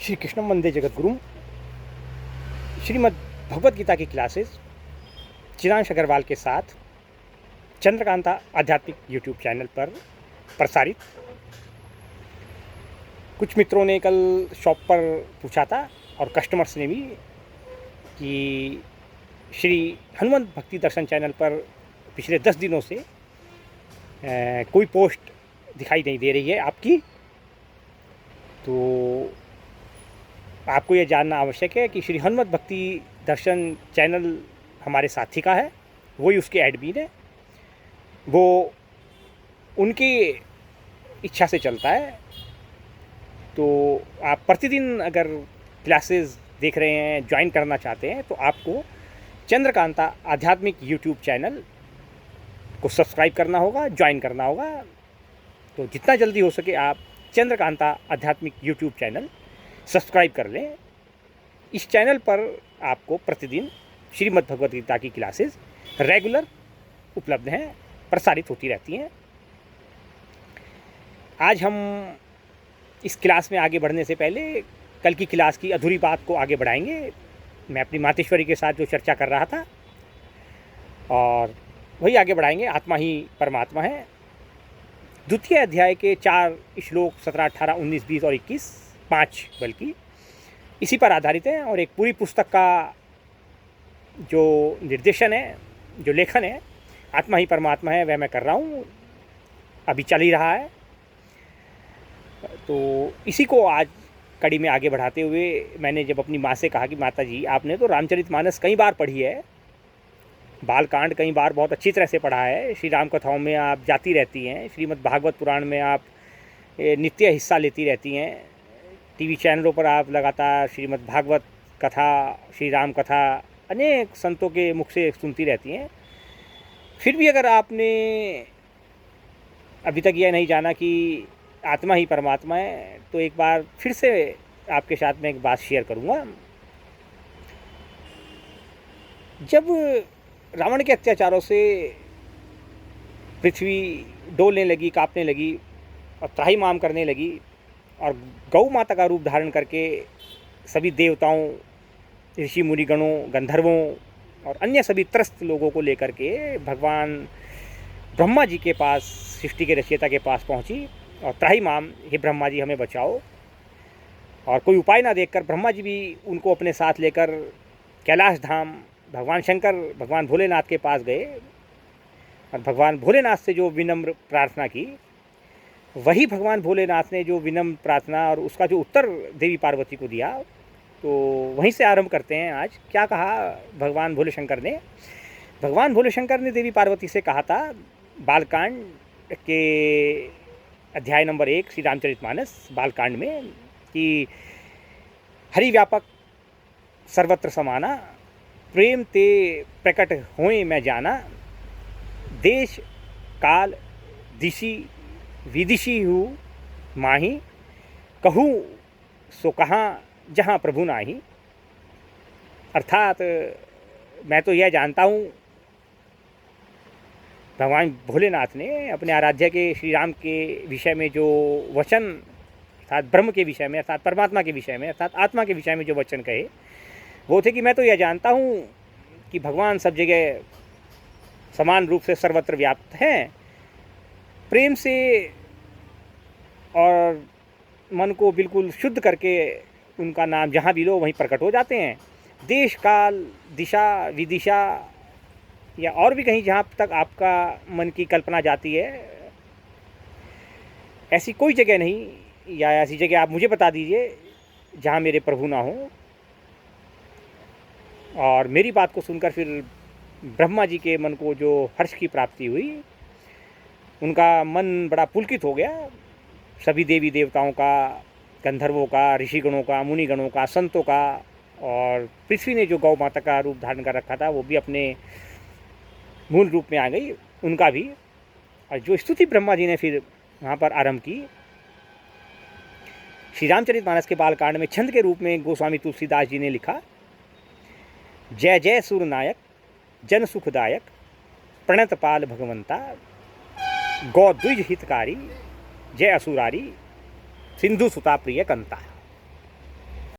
श्री कृष्ण वंदे जगद्गुरुम। श्रीमद् भगवद गीता की क्लासेस चिरांश अग्रवाल के साथ चंद्रकांता आध्यात्मिक यूट्यूब चैनल पर प्रसारित। कुछ मित्रों ने कल शॉप पर पूछा था और कस्टमर्स ने भी कि श्री हनुमंत भक्ति दर्शन चैनल पर पिछले 10 दिनों से कोई पोस्ट दिखाई नहीं दे रही है आपकी। तो आपको ये जानना आवश्यक है कि श्री हनुमत भक्ति दर्शन चैनल हमारे साथी का है, वही उसके एडमिन है, वो उनकी इच्छा से चलता है। तो आप प्रतिदिन अगर क्लासेस देख रहे हैं, ज्वाइन करना चाहते हैं, तो आपको चंद्रकांता आध्यात्मिक यूट्यूब चैनल को सब्सक्राइब करना होगा, ज्वाइन करना होगा। तो जितना जल्दी हो सके आप चंद्रकांता आध्यात्मिक यूट्यूब चैनल सब्सक्राइब कर लें। इस चैनल पर आपको प्रतिदिन श्रीमद् भगवद गीता की क्लासेस रेगुलर उपलब्ध हैं, प्रसारित होती रहती हैं। आज हम इस क्लास में आगे बढ़ने से पहले कल की क्लास की अधूरी बात को आगे बढ़ाएंगे। मैं अपनी मातेश्वरी के साथ जो चर्चा कर रहा था और वही आगे बढ़ाएंगे। आत्मा ही परमात्मा है। द्वितीय अध्याय के 4 श्लोक 17, 18, 19, 20 और 21, 5 बल्कि इसी पर आधारित है। और एक पूरी पुस्तक का जो निर्देशन है, जो लेखन है, आत्मा ही परमात्मा है, वह मैं कर रहा हूँ, अभी चल ही रहा है। तो इसी को आज कड़ी में आगे बढ़ाते हुए मैंने जब अपनी माँ से कहा कि माता जी, आपने तो रामचरितमानस कई बार पढ़ी है, बालकांड कई बार बहुत अच्छी तरह से पढ़ा है, श्री राम कथाओं में आप जाती रहती हैं, श्रीमद् भागवत पुराण में आप नित्य हिस्सा लेती रहती हैं, टीवी चैनलों पर आप लगातार श्रीमद् भागवत कथा, श्री राम कथा अनेक संतों के मुख से सुनती रहती हैं। फिर भी अगर आपने अभी तक यह नहीं जाना कि आत्मा ही परमात्मा है, तो एक बार फिर से आपके साथ में एक बात शेयर करूँगा। जब रावण के अत्याचारों से पृथ्वी डोलने लगी, कांपने लगी और त्राहिमाम करने लगी और गौ माता का रूप धारण करके सभी देवताओं, ऋषि मुनिगणों, गंधर्वों और अन्य सभी त्रस्त लोगों को लेकर के भगवान ब्रह्मा जी के पास, सृष्टि के रचयिता के पास पहुंची और त्राहिमाम, हे ब्रह्मा जी हमें बचाओ। और कोई उपाय ना देखकर ब्रह्मा जी भी उनको अपने साथ लेकर कैलाश धाम भगवान शंकर, भगवान भोलेनाथ के पास गए और भगवान भोलेनाथ से जो विनम्र प्रार्थना की, वही भगवान भोलेनाथ ने जो विनम्र प्रार्थना और उसका जो उत्तर देवी पार्वती को दिया। तो वहीं से आरंभ करते हैं आज। क्या कहा भगवान भोले शंकर ने? भगवान भोले शंकर ने देवी पार्वती से कहा था बालकांड के अध्याय नंबर 1 श्री रामचरितमानस बालकांड में कि हरि व्यापक सर्वत्र समाना, प्रेम ते प्रकट होए मैं जाना, देश काल दिशि विदिशि हूँ माही, कहूँ सो कहाँ जहाँ प्रभु नाही। अर्थात मैं तो यह जानता हूँ, भगवान भोलेनाथ ने अपने आराध्य के श्री राम के विषय में जो वचन, अर्थात ब्रह्म के विषय में, अर्थात परमात्मा के विषय में, अर्थात आत्मा के विषय में जो वचन कहे, वो थे कि मैं तो यह जानता हूँ कि भगवान सब जगह समान रूप से सर्वत्र व्याप्त हैं। प्रेम से और मन को बिल्कुल शुद्ध करके उनका नाम जहाँ भी लो वहीं प्रकट हो जाते हैं। देश काल दिशा विदिशा या और भी कहीं जहाँ तक आपका मन की कल्पना जाती है, ऐसी कोई जगह नहीं या ऐसी जगह आप मुझे बता दीजिए जहाँ मेरे प्रभु ना हो। और मेरी बात को सुनकर फिर ब्रह्मा जी के मन को जो हर्ष की प्राप्ति हुई, उनका मन बड़ा पुलकित हो गया। सभी देवी देवताओं का, गंधर्वों का, ऋषिगणों का, मुनिगणों का, संतों का, और पृथ्वी ने जो गौ माता का रूप धारण कर रखा था वो भी अपने मूल रूप में आ गई, उनका भी। और जो स्तुति ब्रह्मा जी ने फिर वहाँ पर आरंभ की, श्री रामचरितमानस के बालकांड में छंद के रूप में गोस्वामी तुलसीदास जी ने लिखा, जय जय सूर नायक जन सुखदायक, प्रणतपाल भगवंता, गौ द्विज हितकारी, जय असुरारी, सिंधु सुता प्रिय कंता।